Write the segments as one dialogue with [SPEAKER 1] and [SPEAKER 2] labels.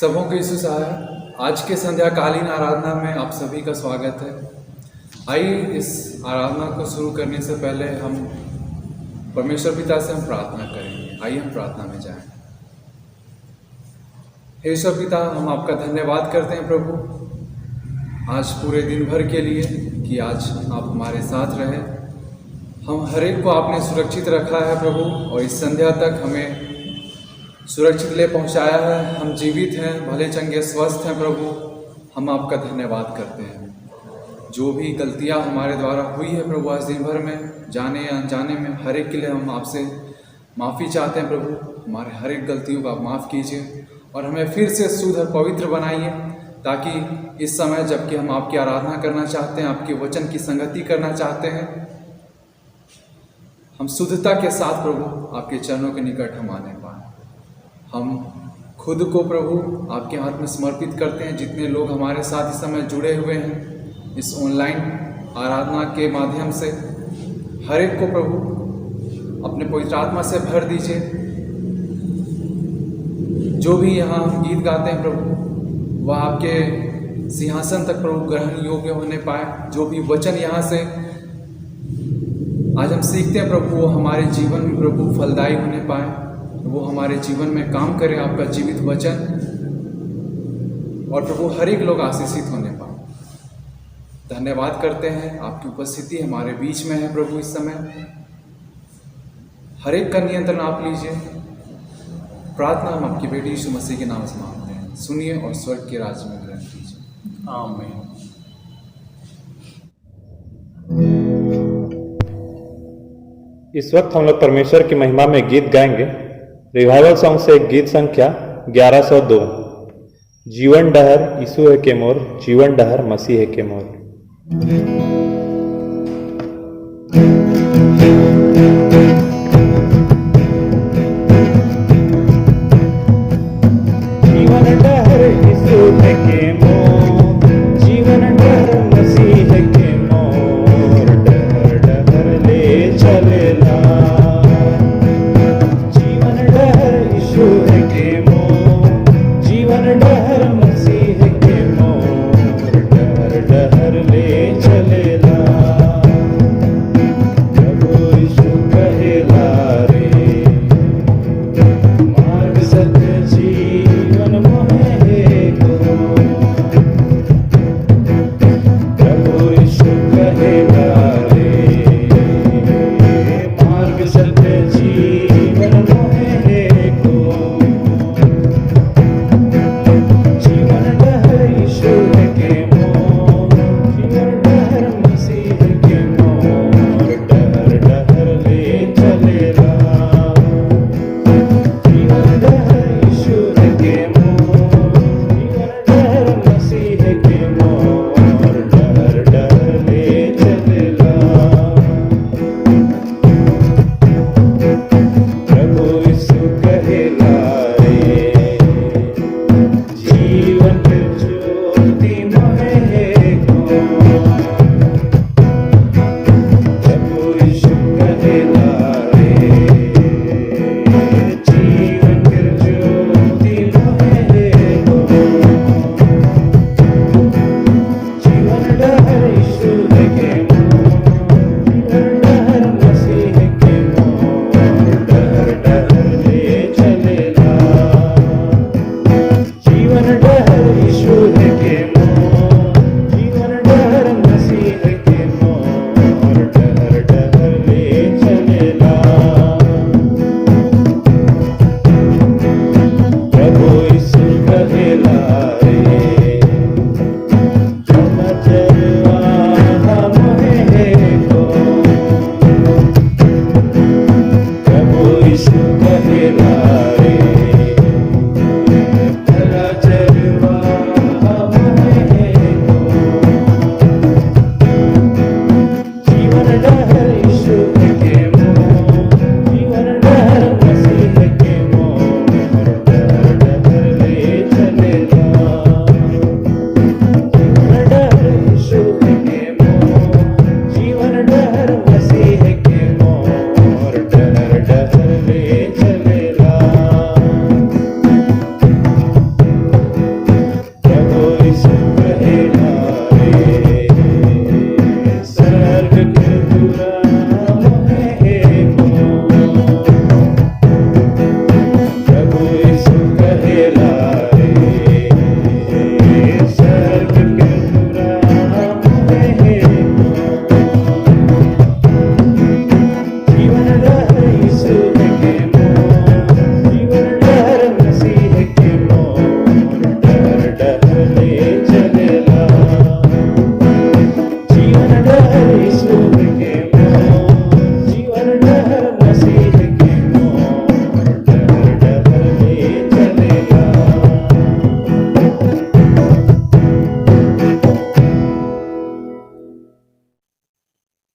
[SPEAKER 1] सबों को यीशु सहाय। आज के संध्याकालीन आराधना में आप सभी का स्वागत है। आइए इस आराधना को शुरू करने से पहले हम परमेश्वर पिता से हम प्रार्थना करेंगे। आइए हम प्रार्थना में जाएं। हे ईश्वर पिता, हम आपका धन्यवाद करते हैं प्रभु आज पूरे दिन भर के लिए कि आज आप हमारे साथ रहे। हम हर एक को आपने सुरक्षित रखा है प्रभु, और इस संध्या तक हमें सुरक्षित ले पहुंचाया है। हम जीवित हैं, भले चंगे स्वस्थ हैं प्रभु। हम आपका धन्यवाद करते हैं। जो भी गलतियां हमारे द्वारा हुई है प्रभु आज दिन भर में, जाने या अनजाने में, हर एक के लिए हम आपसे माफ़ी चाहते हैं प्रभु। हमारे हर एक गलतियों को आप माफ़ कीजिए और हमें फिर से शुद्ध और पवित्र बनाइए, ताकि इस समय जबकि हम आपकी आराधना करना चाहते हैं, आपके वचन की संगति करना चाहते हैं, हम शुद्धता के साथ प्रभु आपके चरणों के निकट हम आने पाएँ। हम खुद को प्रभु आपके हाथ में समर्पित करते हैं। जितने लोग हमारे साथ इस समय जुड़े हुए हैं इस ऑनलाइन आराधना के माध्यम से, हर एक को प्रभु अपने पवित्र आत्मा से भर दीजिए। जो भी यहाँ गीत गाते हैं प्रभु, वह आपके सिंहासन तक प्रभु ग्रहण योग्य होने पाए। जो भी वचन यहाँ से आज हम सीखते हैं प्रभु, वो हमारे जीवन में प्रभु फलदायी होने पाए, वो हमारे जीवन में काम करे आपका जीवित वचन, और प्रभु हर एक लोग आशीषित होने पाए। धन्यवाद करते हैं, आपकी उपस्थिति हमारे बीच में है प्रभु। इस समय हर एक का नियंत्रण आप लीजिए। प्रार्थना हम आपकी बेटी यीशु मसीह के नाम से मांगते हैं, सुनिए और स्वर्ग के राज्य में ग्रहण कीजिए। आमीन।
[SPEAKER 2] इस वक्त हम लोग परमेश्वर की महिमा में गीत गाएंगे। रिवाइवल सॉन्ग से एक गीत संख्या 1102, जीवन डहर यीशु है के मोर, जीवन डहर मसीह है के मोर। जीवन डहर यीशु है के मोर, जीवन डहर मसीह है के मोर, डहर डहर ले चलेला। जीवन डहर मसीह के मोर, डहर डहर ले चलेला। प्रभु यीशु कहेला,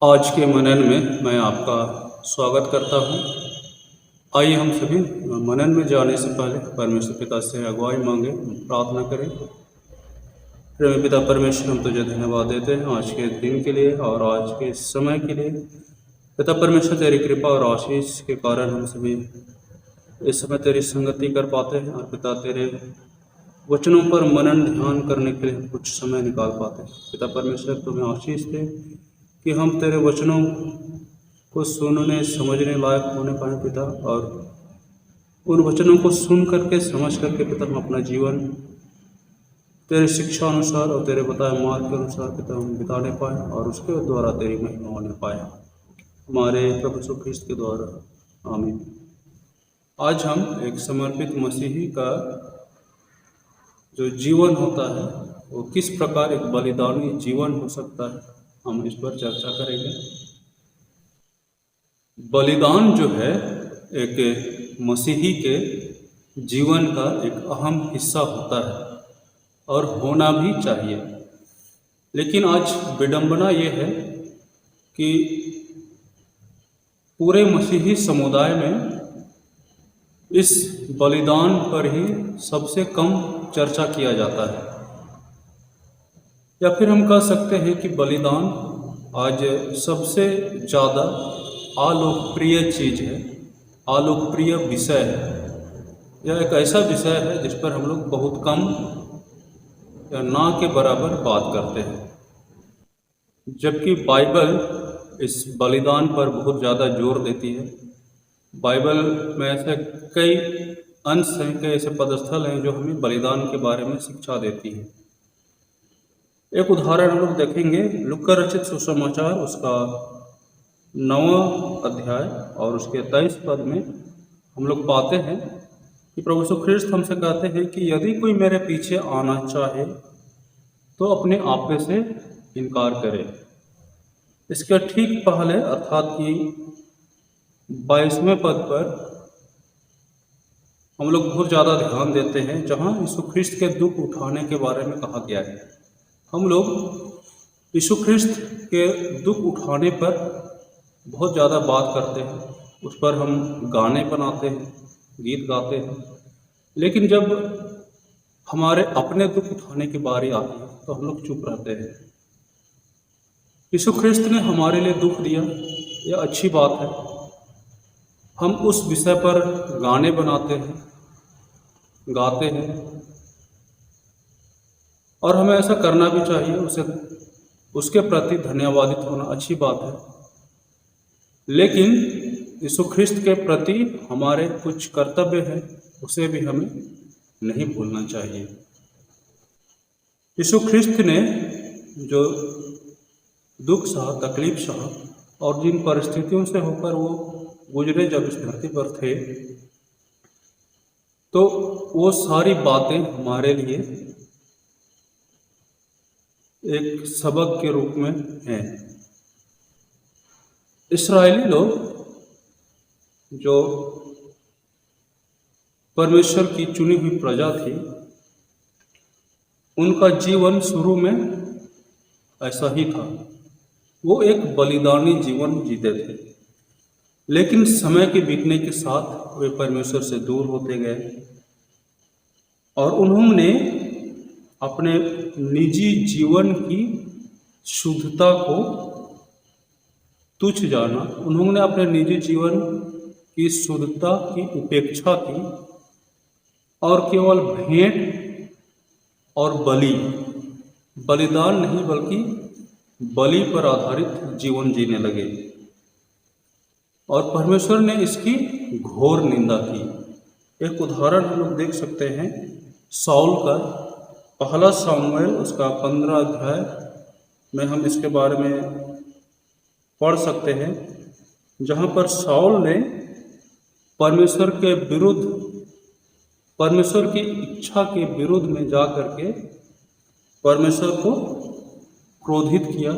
[SPEAKER 3] आज के मनन में मैं आपका स्वागत करता हूँ। आइए हम सभी मनन में जाने से पहले परमेश्वर पिता से अगुवाई मांगे, प्रार्थना करें। प्रेमी पिता परमेश्वर, हम तुझे धन्यवाद देते हैं आज के दिन के लिए और आज के समय के लिए। पिता परमेश्वर, तेरी कृपा और आशीष के कारण हम सभी इस समय तेरी संगति कर पाते हैं और पिता तेरे वचनों पर मनन ध्यान करने के लिए कुछ समय निकाल पाते हैं। पिता परमेश्वर, तुम्हें आशीष दे कि हम तेरे वचनों को सुनने समझने लायक होने पाए पिता, और उन वचनों को सुन करके समझ करके पिता हम अपना जीवन तेरे शिक्षा अनुसार और तेरे बताए मार्ग के अनुसार पिता हम बिताने पाए और उसके द्वारा तेरी महिमा होने पाए, हमारे प्रभु यीशु ख्रिस्त के द्वारा, आमीन। आज हम एक समर्पित मसीही का जो जीवन होता है वो किस प्रकार एक बलिदानी जीवन हो सकता है, हम इस पर चर्चा करेंगे। बलिदान जो है एक मसीही के जीवन का एक अहम हिस्सा होता है और होना भी चाहिए। लेकिन आज विडंबना ये है कि पूरे मसीही समुदाय में इस बलिदान पर ही सबसे कम चर्चा किया जाता है, या फिर हम कह सकते हैं कि बलिदान आज सबसे ज़्यादा अलोकप्रिय चीज़ है, अलोकप्रिय विषय है। यह एक ऐसा विषय है जिस पर हम लोग बहुत कम या ना के बराबर बात करते हैं, जबकि बाइबल इस बलिदान पर बहुत ज़्यादा जोर देती है। बाइबल में ऐसे कई अंश हैं, कई ऐसे पदस्थल हैं जो हमें बलिदान के बारे में शिक्षा देती है। एक उदाहरण हम लोग देखेंगे, लूका रचित सुसमाचार उसका 9वां अध्याय और उसके 23 पद में हम लोग पाते हैं कि प्रभु यीशु ख्रिस्त हमसे कहते हैं कि यदि कोई मेरे पीछे आना चाहे तो अपने आपे से इनकार करे। इसके ठीक पहले अर्थात कि 22वें पद पर हम लोग बहुत ज़्यादा ध्यान देते हैं, जहाँ यीशु ख्रिस्त के दुख उठाने के बारे में कहा गया है। हम लोग यीशु ख्रिस्त के दुख उठाने पर बहुत ज़्यादा बात करते हैं, उस पर हम गाने बनाते हैं, गीत गाते हैं, लेकिन जब हमारे अपने दुख उठाने की बारी आती है तो हम लोग चुप रहते हैं। यीशु ख्रिस्त ने हमारे लिए दुख दिया, यह अच्छी बात है। हम उस विषय पर गाने बनाते हैं, गाते हैं, और हमें ऐसा करना भी चाहिए। उसके प्रति धन्यवादित होना अच्छी बात है। लेकिन यीशु ख्रिस्त के प्रति हमारे कुछ कर्तव्य हैं, उसे भी हमें नहीं भूलना चाहिए। यीशु ख्रिस्त ने जो दुख सहा, तकलीफ सहा, और जिन परिस्थितियों से होकर वो गुजरे जब इस धरती पर थे, तो वो सारी बातें हमारे लिए एक सबक के रूप में हैं। इस्राएली लोग जो परमेश्वर की चुनी हुई प्रजा थी, उनका जीवन शुरू में ऐसा ही था। वो एक बलिदानी जीवन जीते थे, लेकिन समय के बीतने के साथ वे परमेश्वर से दूर होते गए और उन्होंने अपने निजी जीवन की शुद्धता को तुच्छ जाना। उन्होंने अपने निजी जीवन की शुद्धता की उपेक्षा की और केवल भेंट और बलिदान नहीं बल्कि बलि पर आधारित जीवन जीने लगे, और परमेश्वर ने इसकी घोर निंदा की। एक उदाहरण हम लोग देख सकते हैं साउल का, पहला सामुएल उसका 15 अध्याय में हम इसके बारे में पढ़ सकते हैं, जहाँ पर साउल ने परमेश्वर के विरुद्ध, परमेश्वर की इच्छा के विरुद्ध में जा करके परमेश्वर को क्रोधित किया,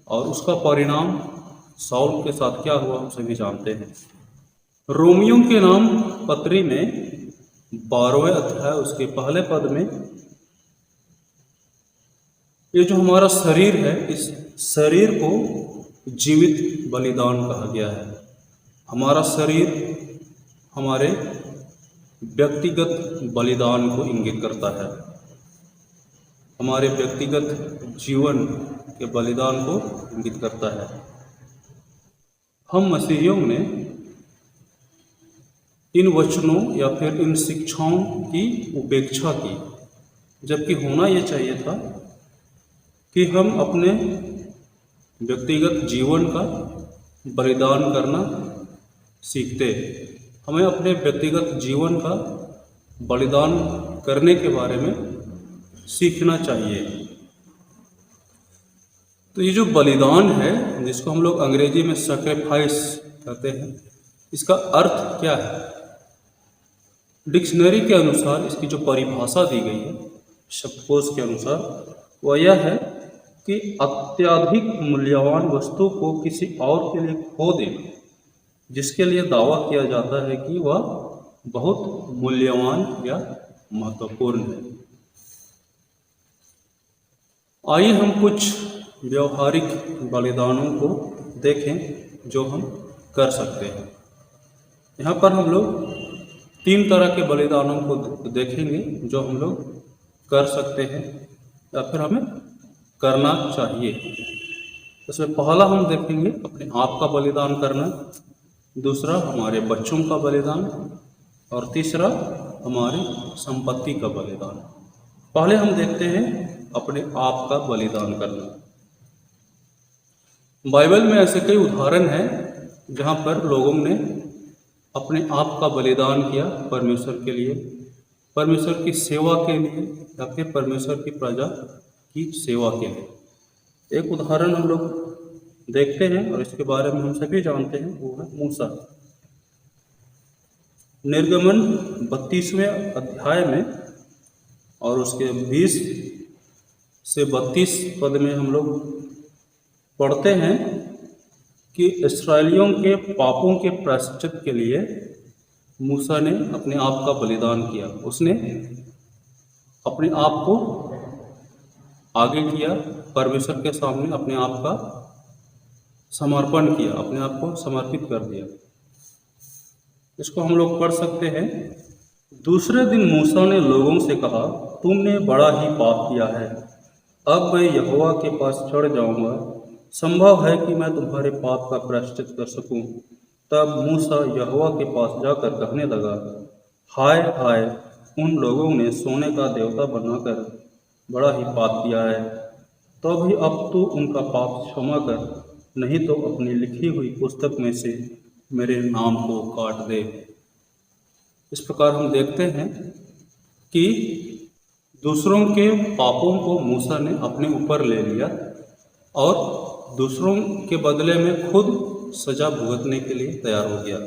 [SPEAKER 3] और उसका परिणाम साउल के साथ क्या हुआ हम सभी जानते हैं। रोमियों के नाम पत्री में 12वें अध्याय उसके पहले पद में ये जो हमारा शरीर है, इस शरीर को जीवित बलिदान कहा गया है। हमारा शरीर हमारे व्यक्तिगत बलिदान को इंगित करता है, हमारे व्यक्तिगत जीवन के बलिदान को इंगित करता है। हम मसीहियों ने इन वचनों या फिर इन शिक्षाओं की उपेक्षा की, जबकि होना ये चाहिए था कि हम अपने व्यक्तिगत जीवन का बलिदान करना सीखते। हमें अपने व्यक्तिगत जीवन का बलिदान करने के बारे में सीखना चाहिए। तो ये जो बलिदान है, जिसको हम लोग अंग्रेजी में सैक्रिफाइस कहते हैं, इसका अर्थ क्या है? डिक्शनरी के अनुसार इसकी जो परिभाषा दी गई है शब्दकोश के अनुसार, वह यह है कि अत्यधिक मूल्यवान वस्तु को किसी और के लिए खो देना, जिसके लिए दावा किया जाता है कि वह बहुत मूल्यवान या महत्वपूर्ण है। आइए हम कुछ व्यवहारिक बलिदानों को देखें जो हम कर सकते हैं। यहाँ पर हम लोग 3 तरह के बलिदानों को देखेंगे जो हम लोग कर सकते हैं या फिर हमें करना चाहिए। इसमें पहला हम देखेंगे अपने आप का बलिदान करना, दूसरा हमारे बच्चों का बलिदान और तीसरा हमारी संपत्ति का बलिदान। पहले हम देखते हैं अपने आप का बलिदान करना। बाइबल में ऐसे कई उदाहरण हैं जहाँ पर लोगों ने अपने आप का बलिदान किया परमेश्वर के लिए, परमेश्वर की सेवा के लिए या फिर परमेश्वर की प्रजा की सेवा के लिए। एक उदाहरण हम लोग देखते हैं और इसके बारे में हम सभी जानते हैं, वो है मूसा। निर्गमन 32वें अध्याय में और उसके 20 से 32 पद में हम लोग पढ़ते हैं कि इस्राएलियों के पापों के प्रायश्चित के लिए मूसा ने अपने आप का बलिदान किया। उसने अपने आप को आगे किया, परमेश्वर के सामने अपने आप का समर्पण किया, अपने आप को समर्पित कर दिया। इसको हम लोग पढ़ सकते हैं। दूसरे दिन मूसा ने लोगों से कहा, तुमने बड़ा ही पाप किया है, अब मैं यहोवा के पास चढ़ जाऊंगा, संभव है कि मैं तुम्हारे पाप का प्रायश्चित कर सकूं। तब मूसा यहोवा के पास जाकर कहने लगा, हाय हाय, उन लोगों ने सोने का देवता बनाकर बड़ा ही पाप किया है। तो भी अब तू उनका पाप क्षमा कर, नहीं तो अपनी लिखी हुई पुस्तक में से मेरे नाम को काट दे। इस प्रकार हम देखते हैं कि दूसरों के पापों को मूसा ने अपने ऊपर ले लिया और दूसरों के बदले में खुद सजा भुगतने के लिए तैयार हो गया।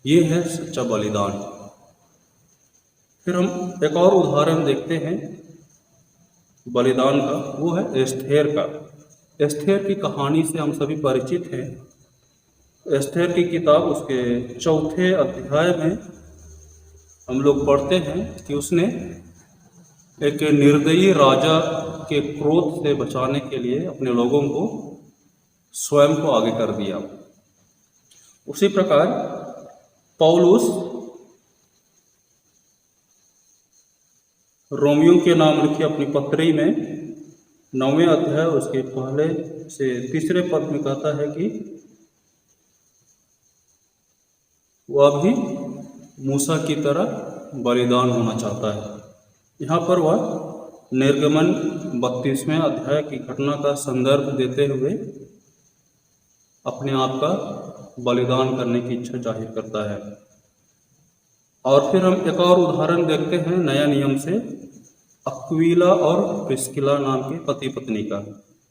[SPEAKER 3] ये है सच्चा बलिदान। फिर हम एक और उदाहरण देखते हैं बलिदान का, वो है एस्थेर का। एस्थेर की कहानी से हम सभी परिचित हैं। एस्थेर की किताब उसके 4थे अध्याय में हम लोग पढ़ते हैं कि उसने एक निर्दयी राजा के क्रोध से बचाने के लिए अपने लोगों को स्वयं को आगे कर दिया। उसी प्रकार पौलुस रोमियो के नाम लिखी अपनी पत्री में 9वें अध्याय उसके पहले से 3 पद में कहता है कि वह भी मूसा की तरह बलिदान होना चाहता है। यहाँ पर वह निर्गमन 32वें अध्याय की घटना का संदर्भ देते हुए अपने आप का बलिदान करने की इच्छा जाहिर करता है। और फिर हम एक और उदाहरण देखते हैं नया नियम से, अक्विला और प्रिस्किला नाम के पति पत्नी का।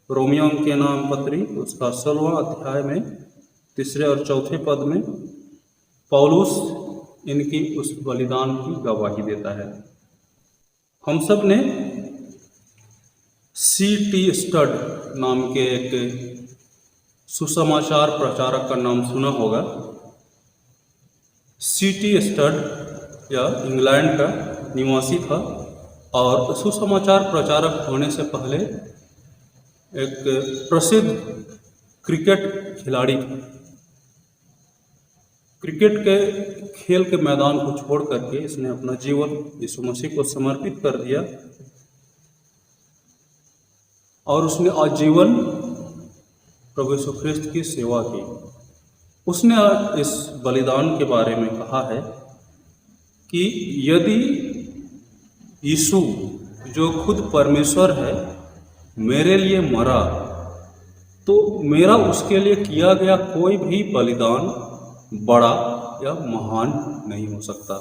[SPEAKER 3] रोमियो के नाम पत्री उसका 16वां अध्याय में 3 और 4 पद में पौलुस इनकी उस बलिदान की गवाही देता है। हम सब ने C.T. स्टड नाम के एक सुसमाचार प्रचारक का नाम सुना होगा। C.T. स्टड या इंग्लैंड का निवासी था और सुसमाचार प्रचारक होने से पहले एक प्रसिद्ध क्रिकेट खिलाड़ी थे। क्रिकेट के खेल के मैदान को छोड़ करके इसने अपना जीवन यीशु मसीह को समर्पित कर दिया और उसने आजीवन प्रभु यीशु ख्रिस्त की सेवा की। उसने इस बलिदान के बारे में कहा है कि यदि यीशु जो खुद परमेश्वर है मेरे लिए मरा तो मेरा उसके लिए किया गया कोई भी बलिदान बड़ा या महान नहीं हो सकता।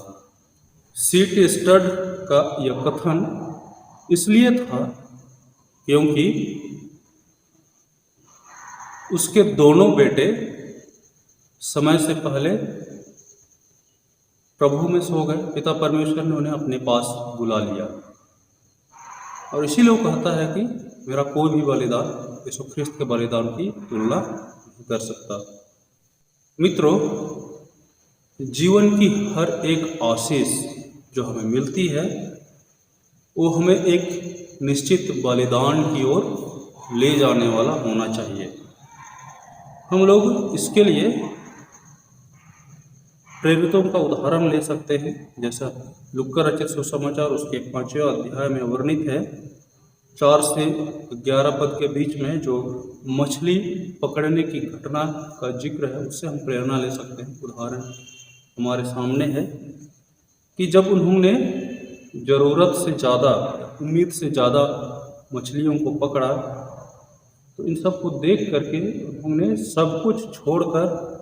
[SPEAKER 3] सीट स्टड का यह कथन इसलिए था क्योंकि उसके दोनों बेटे समय से पहले प्रभु में सो गए। पिता परमेश्वर ने उन्हें अपने पास बुला लिया और इसीलिए वो कहता है कि मेरा कोई भी बलिदान यीशु ख्रिस्त के बलिदान की तुलना नहीं कर सकता। मित्रों, जीवन की हर एक आशीष जो हमें मिलती है वो हमें एक निश्चित बलिदान की ओर ले जाने वाला होना चाहिए। हम लोग इसके लिए प्रेरितों का उदाहरण ले सकते हैं, जैसा लुक्का रचित सुसमाचार उसके 5वें अध्याय में वर्णित है 4 से 11 पद के बीच में जो मछली पकड़ने की घटना का जिक्र है उससे हम प्रेरणा ले सकते हैं। उदाहरण हमारे सामने है कि जब उन्होंने ज़रूरत से ज़्यादा, उम्मीद से ज़्यादा मछलियों को पकड़ा तो इन सब को देख करके उन्होंने सब कुछ छोड़कर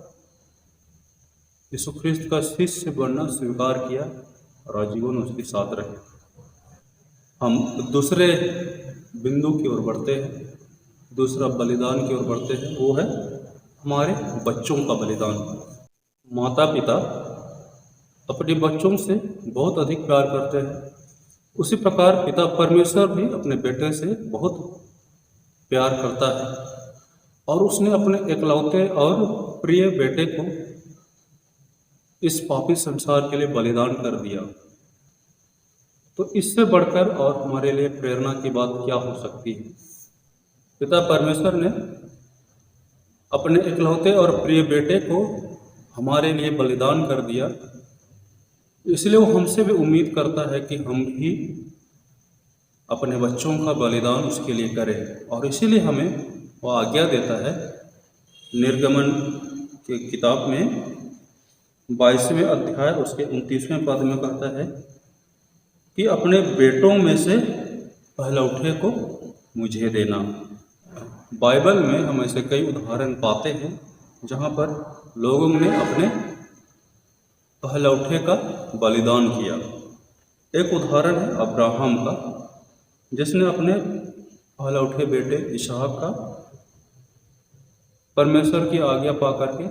[SPEAKER 3] यीशु ख्रिस्त का शिष्य बनना स्वीकार किया और आजीवन उसके साथ रहे। हम दूसरे बिंदु की ओर बढ़ते हैं, दूसरा बलिदान की ओर बढ़ते हैं, वो है हमारे बच्चों का बलिदान। माता पिता अपने बच्चों से बहुत अधिक प्यार करते हैं, उसी प्रकार पिता परमेश्वर भी अपने बेटे से बहुत प्यार करता है और उसने अपने इकलौते और प्रिय बेटे को इस पापी संसार के लिए बलिदान कर दिया। तो इससे बढ़कर और हमारे लिए प्रेरणा की बात क्या हो सकती है। पिता परमेश्वर ने अपने इकलौते और प्रिय बेटे को हमारे लिए बलिदान कर दिया, इसलिए वो हमसे भी उम्मीद करता है कि हम भी अपने बच्चों का बलिदान उसके लिए करें। और इसीलिए हमें वो आज्ञा देता है। निर्गमन की किताब में 22वें अध्याय उसके 29वें पद में कहता है कि अपने बेटों में से पहलौठे को मुझे देना। बाइबल में हम ऐसे कई उदाहरण पाते हैं जहाँ पर लोगों ने अपने पहलौठे का बलिदान किया। एक उदाहरण है अब्राहम का, जिसने अपने पहलौठे बेटे इसहाक का परमेश्वर की आज्ञा पा करके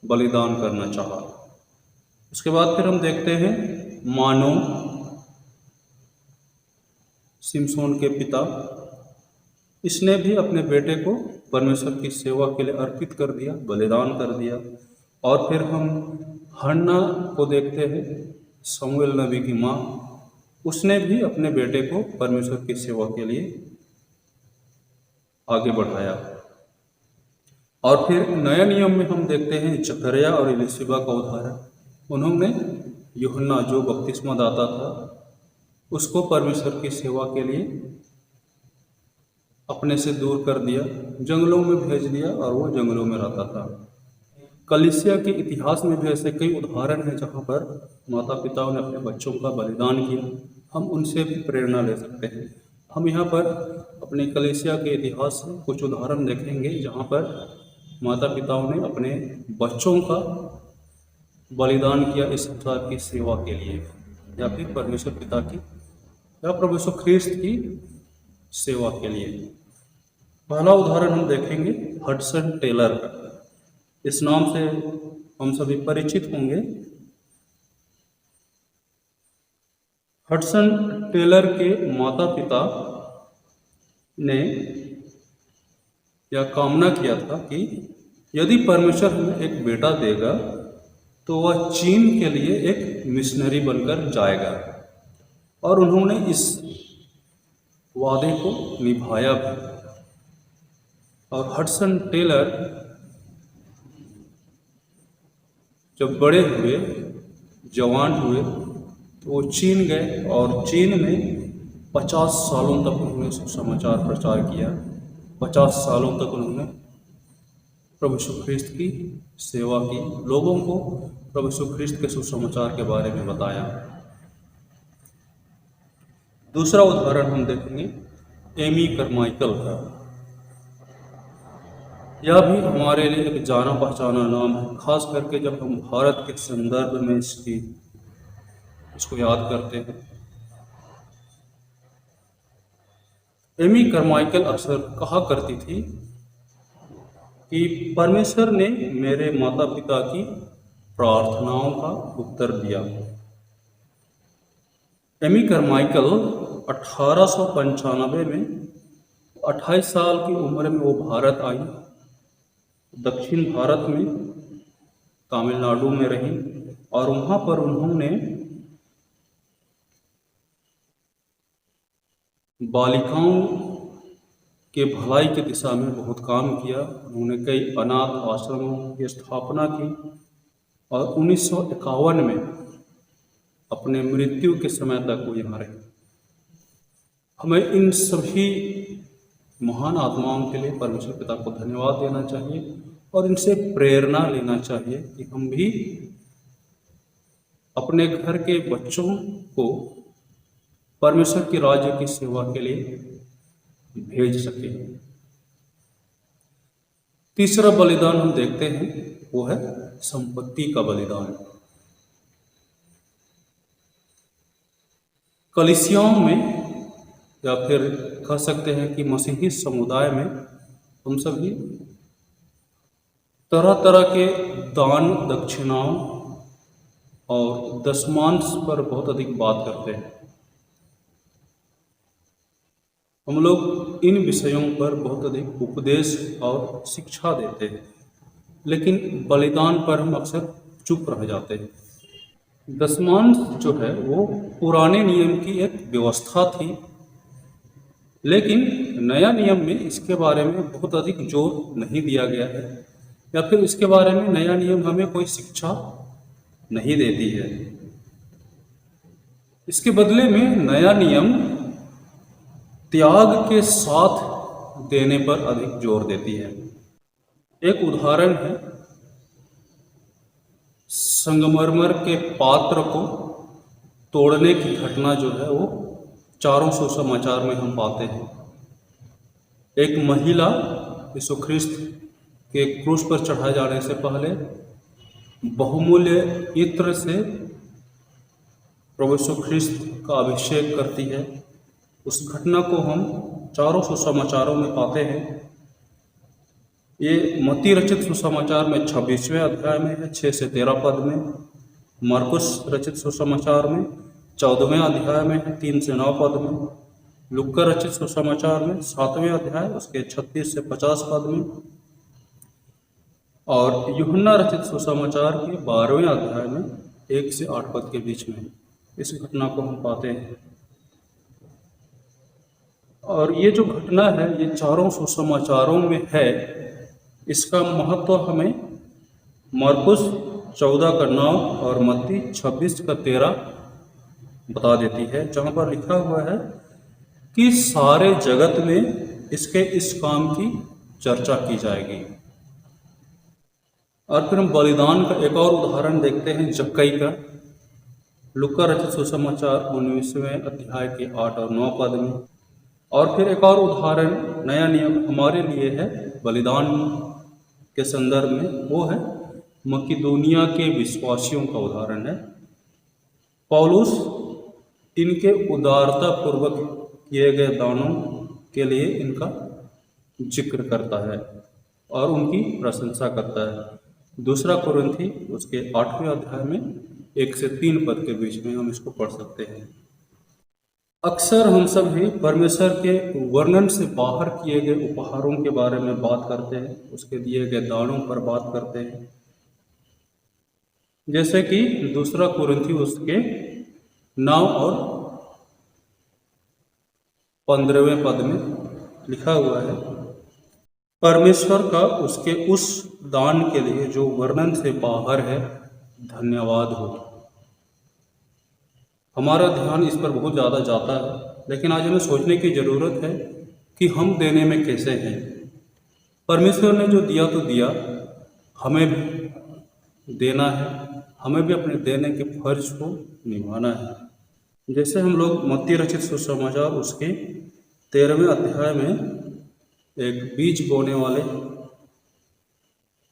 [SPEAKER 3] बलिदान करना चाहा। उसके बाद फिर हम देखते हैं मानो सिमसोन के पिता, इसने भी अपने बेटे को परमेश्वर की सेवा के लिए अर्पित कर दिया, बलिदान कर दिया। और फिर हम हन्ना को देखते हैं, शमूएल नबी की माँ, उसने भी अपने बेटे को परमेश्वर की सेवा के लिए आगे बढ़ाया। और फिर नया नियम में हम देखते हैं जकरिया और एलीशिबा का उदाहरण। उन्होंने यूहन्ना जो बपतिस्मा दाता था उसको परमेश्वर की सेवा के लिए अपने से दूर कर दिया, जंगलों में भेज दिया और वो जंगलों में रहता था। कलीसिया के इतिहास में भी ऐसे कई उदाहरण हैं जहाँ पर माता पिताओं ने अपने बच्चों का बलिदान किया। हम उनसे भी प्रेरणा ले सकते हैं। हम यहाँ पर अपने कलीसिया के इतिहास से कुछ उदाहरण देखेंगे जहाँ पर माता पिताओं ने अपने बच्चों का बलिदान किया इस संसार की सेवा के लिए, या फिर परमेश्वर पिता की या प्रभु यीशु ख्रिस्त की सेवा के लिए। पहला उदाहरण हम देखेंगे हडसन टेलर का। इस नाम से हम सभी परिचित होंगे। हडसन टेलर के माता पिता ने यह कामना किया था कि यदि परमेश्वर हमें एक बेटा देगा तो वह चीन के लिए एक मिशनरी बनकर जाएगा, और उन्होंने इस वादे को निभाया भी। और हडसन टेलर जब बड़े हुए, जवान हुए, तो वो चीन गए और चीन में 50 सालों तक उन्होंने सुसमाचार प्रचार किया। 50 सालों तक उन्होंने प्रभु यीशु ख्रिस्त की सेवा की, लोगों को प्रभु यीशु ख्रिस्त के सुसमाचार के बारे में बताया। दूसरा उदाहरण हम देखेंगे एमी करमाइकल का। यह भी हमारे लिए एक जाना पहचाना नाम है, खास करके जब हम भारत के संदर्भ में इसको याद करते हैं। एमी करमाइकल अक्सर कहा करती थी कि परमेश्वर ने मेरे माता पिता की प्रार्थनाओं का उत्तर दिया। एमी करमाइकल 1895 में 28 साल की उम्र में वो भारत आई। दक्षिण भारत में तमिलनाडु में रही और वहाँ पर उन्होंने बालिकाओं के भलाई की दिशा में बहुत काम किया। उन्होंने कई अनाथ आश्रमों की स्थापना की और 1951 में अपने मृत्यु के समय तक वो यहाँ रहे। हमें इन सभी महान आत्माओं के लिए परमेश्वर पिता को धन्यवाद देना चाहिए और इनसे प्रेरणा लेना चाहिए कि हम भी अपने घर के बच्चों को परमेश्वर के राज्य की सेवा के लिए भेज सके। तीसरा बलिदान हम देखते हैं, वो है संपत्ति का बलिदान। कलीसियाओं में या फिर कह सकते हैं कि मसीही समुदाय में हम सभी तरह तरह के दान दक्षिणाओं और दशमांश पर बहुत अधिक बात करते हैं। हम लोग इन विषयों पर बहुत अधिक उपदेश और शिक्षा देते हैं, लेकिन बलिदान पर हम अक्सर चुप रह जाते हैं। दशमांश जो है वो पुराने नियम की एक व्यवस्था थी, लेकिन नया नियम में इसके बारे में बहुत अधिक जोर नहीं दिया गया है या फिर इसके बारे में नया नियम हमें कोई शिक्षा नहीं देती है। इसके बदले में नया नियम त्याग के साथ देने पर अधिक जोर देती है। एक उदाहरण है, संगमरमर के पात्र को तोड़ने की घटना जो है वो चारों सुसमाचार में हम पाते हैं। एक महिला यीशु ख्रिस्त के क्रूस पर चढ़ाए जाने से पहले बहुमूल्य इत्र से प्रभु यीशु ख्रिस्त का अभिषेक करती है। उस घटना को हम चारों सुसमाचारों में पाते हैं। ये मत्ती रचित सुसमाचार में 26वें अध्याय में है, 6 से 13 पद में। मरकुस रचित सुसमाचार में 14वें अध्याय में है, 3 से 9 पद में। लुक्का रचित सुसमाचार में 7वें अध्याय उसके 36 से 50 पद में और यूहन्ना रचित सुसमाचार के 12वें अध्याय में 1 से 8 पद के बीच में इस घटना को हम पाते हैं। और ये जो घटना है ये चारों सुसमाचारों में है। इसका महत्व हमें मरकुस 14 का 9 और मत्ती 26 का 13 बता देती है, जहाँ पर लिखा हुआ है कि सारे जगत में इसके इस काम की चर्चा की जाएगी। और फिर हम बलिदान का एक और उदाहरण देखते हैं, जक्कई का। लुक्का रचित सुसमाचार 19वें अध्याय के 8 और 9 पद में। और फिर एक और उदाहरण नया नियम हमारे लिए है बलिदान के संदर्भ में, वो है मकिदुनिया के विश्वासियों का उदाहरण है। पौलुस इनके उदारता पूर्वक किए गए दानों के लिए इनका जिक्र करता है और उनकी प्रशंसा करता है। दूसरा कुरिन्थी उसके 8वें अध्याय में 1 से 3 पद के बीच में हम इसको पढ़ सकते हैं। अक्सर हम सब भी परमेश्वर के वर्णन से बाहर किए गए उपहारों के बारे में बात करते हैं, उसके दिए गए दानों पर बात करते हैं। जैसे कि दूसरा कुरिन्थी उसके 9 और 15वें पद में लिखा हुआ है, परमेश्वर का उसके उस दान के लिए जो वर्णन से बाहर है धन्यवाद हो। हमारा ध्यान इस पर बहुत ज़्यादा जाता है, लेकिन आज हमें सोचने की ज़रूरत है कि हम देने में कैसे हैं। परमेश्वर ने जो दिया तो दिया, हमें भी देना है, हमें भी अपने देने के फर्ज को निभाना है। जैसे हम लोग मत्ती रचित सुसमाचार उसके 13वें अध्याय में एक बीज बोने वाले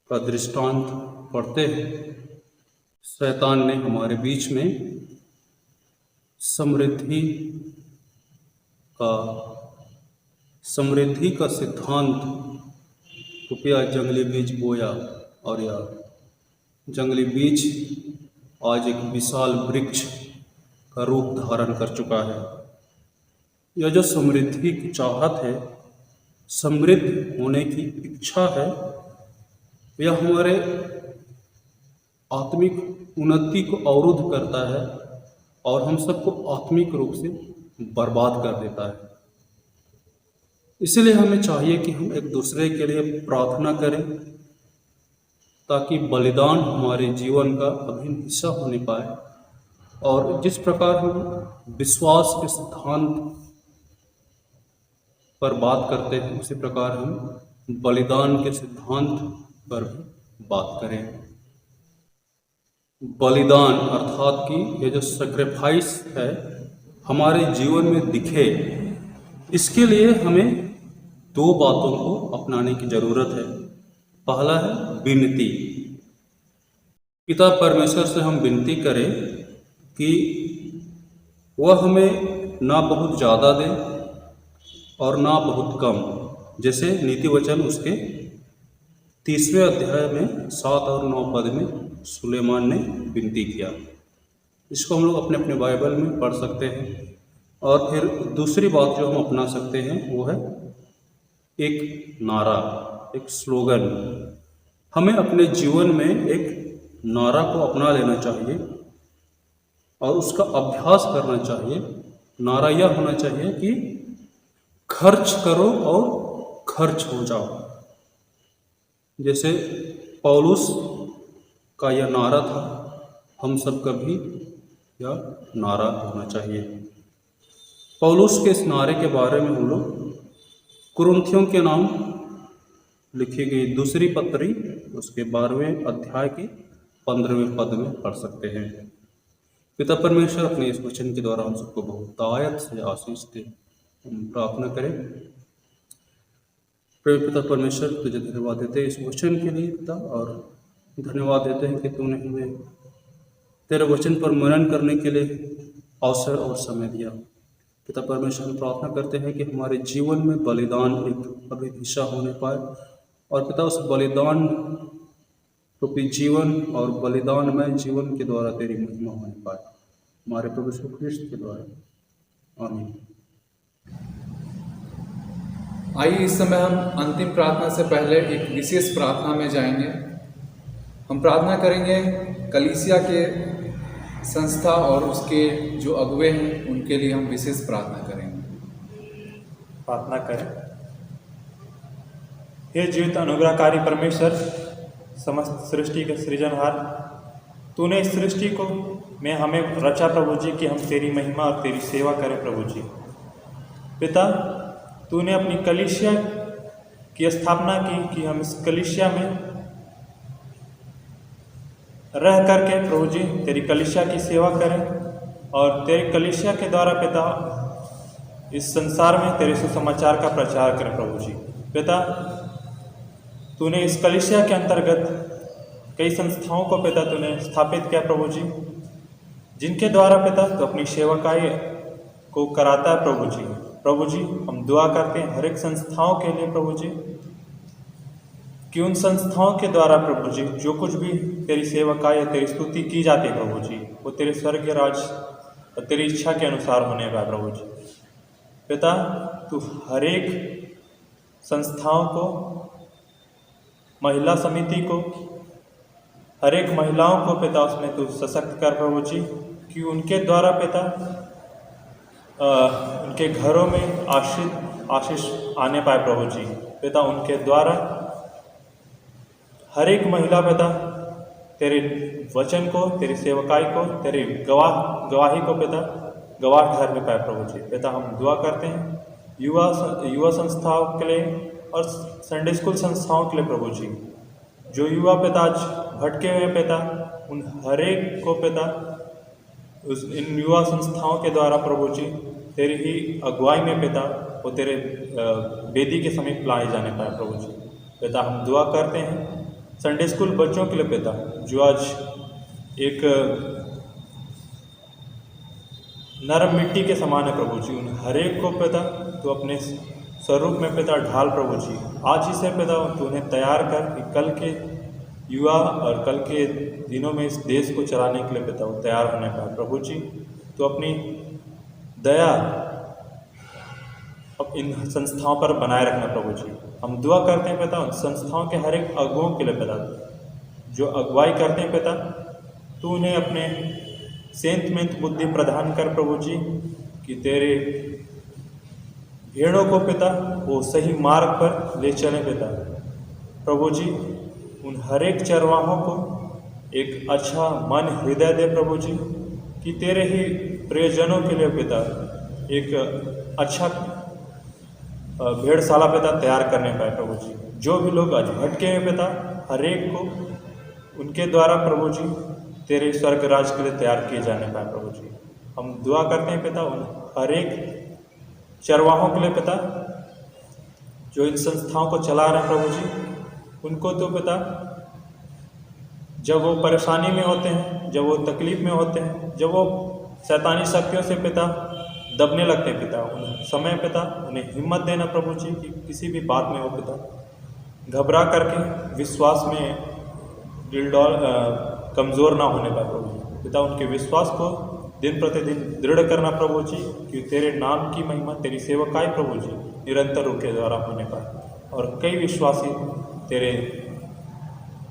[SPEAKER 3] का दृष्टांत पढ़ते हैं। शैतान ने हमारे बीच में समृद्धि का सिद्धांत रुपया जंगली बीज बोया, और यह जंगली बीज आज एक विशाल वृक्ष का रूप धारण कर चुका है। यह जो समृद्धि की चाहत है, समृद्ध होने की इच्छा है, यह हमारे आत्मिक उन्नति को अवरुद्ध करता है और हम सबको आत्मिक रूप से बर्बाद कर देता है। इसलिए हमें चाहिए कि हम एक दूसरे के लिए प्रार्थना करें ताकि बलिदान हमारे जीवन का अभिन्न हिस्सा होने पाए। और जिस प्रकार हम विश्वास के सिद्धांत पर बात करते हैं, उसी प्रकार हम बलिदान के सिद्धांत पर भी बात करें। बलिदान अर्थात कि ये जो सेक्रीफाइस है हमारे जीवन में दिखे, इसके लिए हमें दो बातों को अपनाने की ज़रूरत है। पहला है विनती। पिता परमेश्वर से हम विनती करें कि वह हमें ना बहुत ज़्यादा दे और ना बहुत कम। जैसे नीति वचन उसके 30वें अध्याय में 7 और 9 पद में सुलेमान ने विनती किया। इसको हम लोग अपने अपने बाइबल में पढ़ सकते हैं। और फिर दूसरी बात जो हम अपना सकते हैं वो है एक नारा, एक स्लोगन। हमें अपने जीवन में एक नारा को अपना लेना चाहिए और उसका अभ्यास करना चाहिए। नारा यह होना चाहिए कि खर्च करो और खर्च हो जाओ। जैसे पौलुस का यह नारा था, हम सब का भी यह नारा होना चाहिए। पौलुस के इस नारे के बारे में हम लोग कुरिन्थियों के नाम लिखी गई दूसरी पत्री उसके 12वें अध्याय के 15वें पद में पढ़ सकते हैं। पिता परमेश्वर अपने इस वचन के द्वारा हम सबको बहुतायत से आशीष दे। हम प्रार्थना करें। प्रिय पिता परमेश्वर, तुझे धन्यवाद देते हैं इस वचन के लिए पिता, और धन्यवाद देते हैं कि तूने हमें तेरे वचन पर मनन करने के लिए अवसर और समय दिया। पिता परमेश्वर, हम प्रार्थना करते हैं कि हमारे जीवन में बलिदान एक अभिन्न हिस्सा होने पाए, और पिता उस बलिदान रूपी जीवन और बलिदानमय जीवन के द्वारा तेरी महिमा होने पाए, हमारे प्रभु यीशु ख्रिस्त के द्वारा। आमीन।
[SPEAKER 1] आइए इस समय हम अंतिम प्रार्थना से पहले एक विशेष प्रार्थना में जाएंगे। हम प्रार्थना करेंगे कलीसिया के संस्था और उसके जो अगुवे हैं उनके लिए हम विशेष प्रार्थना करेंगे।
[SPEAKER 4] प्रार्थना करें। हे जीवित अनुग्रहकारी परमेश्वर, समस्त सृष्टि के सृजनहार, तूने इस सृष्टि को में हमें रचा प्रभु जी कि हम तेरी महिमा और तेरी सेवा करें प्रभु जी। पिता, तूने अपनी कलीसिया की स्थापना की कि हम इस कलीसिया में रह करके प्रभु जी तेरी कलीसिया की सेवा करें, और तेरी कलीसिया के द्वारा पिता इस संसार में तेरे सुसमाचार का प्रचार करें प्रभु जी। पिता, तूने इस कलीसिया के अंतर्गत कई संस्थाओं को पिता तूने स्थापित किया प्रभु जी, जिनके द्वारा पिता तो अपनी सेवकाई को कराता है प्रभु जी। प्रभु जी, हम दुआ करते हैं हर एक संस्थाओं के लिए प्रभु जी, कि उन संस्थाओं के द्वारा प्रभु जी जो कुछ भी तेरी सेवकाई या तेरी स्तुति की जाती है प्रभु जी, वो तेरे स्वर्गीय राज और तेरी इच्छा के अनुसार होने का प्रभु जी। पिता, तू हर एक संस्थाओं को, महिला समिति को, हर एक महिलाओं को पिता उसमें तू सशक्त कर प्रभु जी, कि उनके द्वारा पिता उनके घरों में आशीष आने पाए प्रभु जी। पिता उनके द्वारा हर एक महिला पिता तेरे वचन को, तेरी सेवकाई को, तेरी गवाही को पिता गवाह ठहरने पाए प्रभु जी। पिता हम दुआ करते हैं युवा संस्थाओं के लिए और संडे स्कूल संस्थाओं के लिए प्रभु जी। जो युवा पिता आज भटके हुए पिता, उन हर एक को पिता इन युवा संस्थाओं के द्वारा प्रभु जी तेरी ही अगुवाई में पिता वो तेरे वेदी के समीप लाए जाने पाए प्रभु जी। पिता हम दुआ करते हैं संडे स्कूल बच्चों के लिए पिता, जो आज एक नरम मिट्टी के समान है प्रभु जी। उन हर एक को पिता तो अपने स्वरूप में पिता ढाल प्रभु जी। आज ही से पिता तू उन्हें तैयार कर कि कल के युवा और कल के दिनों में इस देश को चलाने के लिए पिता वो तैयार होने पाए प्रभु जी। तो अपनी दया अब इन संस्थाओं पर बनाए रखना प्रभु जी। हम दुआ करते हैं पिता उन संस्थाओं के हर एक अगुओं के लिए पिता, जो अगुवाई करते हैं पिता, तू उन्हें अपने सेंत बुद्धि प्रदान कर प्रभु जी कि तेरे भेड़ों को पिता वो सही मार्ग पर ले चले पिता। प्रभु जी उन हर एक चरवाहों को एक अच्छा मन हृदय दे प्रभु जी, कि तेरे ही प्रियजनों के लिए पिता एक अच्छा भेड़शाला पिता तैयार करने पाए प्रभु जी। जो भी लोग आज भटके हैं पिता, हर एक को उनके द्वारा प्रभु जी तेरे स्वर्ग राज के लिए तैयार किए जाने पाए प्रभु जी। हम दुआ करते हैं पिता उन हर एक चरवाहों के लिए पिता, जो इन संस्थाओं को चला रहे हैं प्रभु जी। उनको तो पिता जब वो परेशानी में होते हैं, जब वो तकलीफ में होते हैं, जब वो शैतानी शक्तियों से पिता दबने लगते हैं पिता, उन समय पिता उन्हें हिम्मत देना प्रभु जी कि किसी भी बात में वो पिता घबरा करके विश्वास में दिलडौल कमज़ोर ना होने पाए प्रभु जी। पिता उनके विश्वास को दिन प्रतिदिन दृढ़ करना प्रभु जी, कि तेरे नाम की महिमा, तेरी सेवकाई प्रभु जी निरंतर उनके द्वारा होने पाए और कई विश्वासी तेरे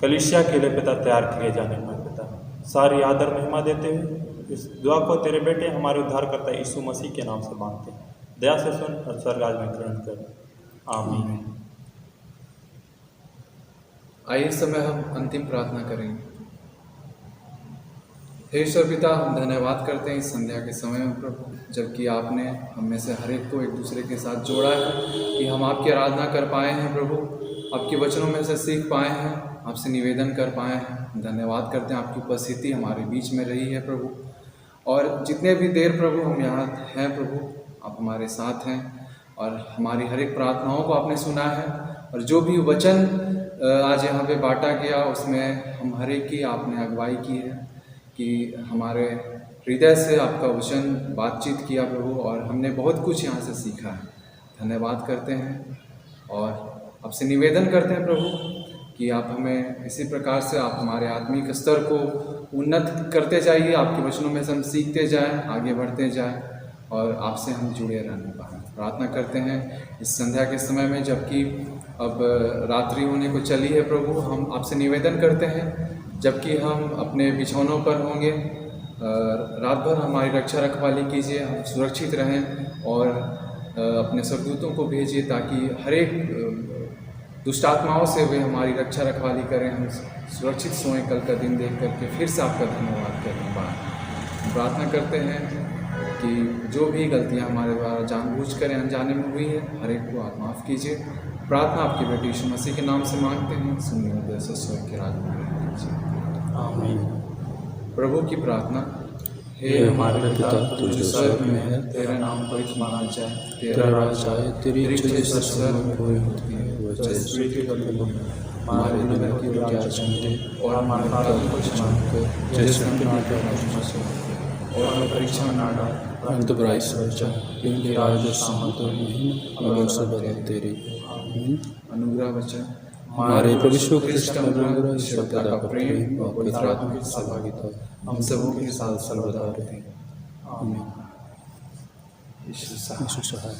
[SPEAKER 4] कलीसिया के लिए पिता तैयार किए जाने पाए पिता। सारी आदर महिमा देते हुए इस दुआ को तेरे बेटे हमारे उद्धारकर्ता यीशु मसीह के नाम से मांगते हैं। दया से सुन और स्वर्गाज में ग्रहण कर, आमीन।
[SPEAKER 1] आइए इस समय हम अंतिम प्रार्थना करेंगे। हे ईश्वर पिता, हम धन्यवाद करते हैं इस संध्या के समय में प्रभु, जबकि आपने हम में से हर एक को एक दूसरे के साथ जोड़ा है कि हम आपकी आराधना कर पाए हैं प्रभु, आपके वचनों में से सीख पाए हैं, आपसे निवेदन कर पाए हैं। धन्यवाद करते हैं आपकी उपस्थिति हमारे बीच में रही है प्रभु, और जितने भी देर प्रभु हम यहाँ हैं प्रभु, आप हमारे साथ हैं और हमारी हर एक प्रार्थनाओं को आपने सुना है। और जो भी वचन आज यहाँ पे बांटा गया उसमें हम हर एक की आपने अगुवाई की है, कि हमारे हृदय से आपका वचन बातचीत किया प्रभु, और हमने बहुत कुछ यहाँ से सीखा है। धन्यवाद करते हैं और आपसे निवेदन करते हैं प्रभु कि आप हमें इसी प्रकार से आप हमारे आत्मिक स्तर को उन्नत करते जाइए, आपके वचनों में से हम सीखते जाएं, आगे बढ़ते जाएं और आपसे हम जुड़े रहने पाएँ। प्रार्थना करते हैं इस संध्या के समय में, जबकि अब रात्रि होने को चली है प्रभु, हम आपसे निवेदन करते हैं जबकि हम अपने बिछौनों पर होंगे, रात भर हमारी रक्षा रखवाली कीजिए, हम सुरक्षित रहें और अपने स्वर्गदूतों को भेजिए ताकि हर एक दुष्ट आत्माओं से वे हमारी रक्षा रखवाली करें, हम सुरक्षित सोएं कल का दिन देख करके फिर से आपका धन्यवाद करने पाएँ। प्रार्थना करते हैं कि जो भी गलतियां हमारे द्वारा जानबूझकर अनजाने में हुई है, हर एक को आप माफ़ कीजिए। प्रार्थना आपके बेटे यीशु मसीह के नाम से मांगते हैं, सुनिए और जैसे स्वर्ग के राज में आमीन। प्रभु की प्रार्थना। हे हमारे पिता तू जो स्वर्ग में है, तेरा नाम पवित्र माना जाए, तेरा राज आए, तेरी इच्छा स्वर्ग में पूरी होती है वैसे पृथ्वी पर भी। हमारे दिन की रोटी दे और हमारे पापों को क्षमा कर जैसे हम और हमें परीक्षा में ना डाल परंतु बुराई से बचा, क्योंकि राज और सामर्थ और महिमा और सब तेरी। अनुग्रह वचन हमारे प्रभु यीशु ख्रिस्ट का अनुग्रह, ईश्वर का प्रेम और पवित्र आत्मा की सहभागिता हम सबों के साथ सर्वदा रहे। आमीन। यीशु सहाय।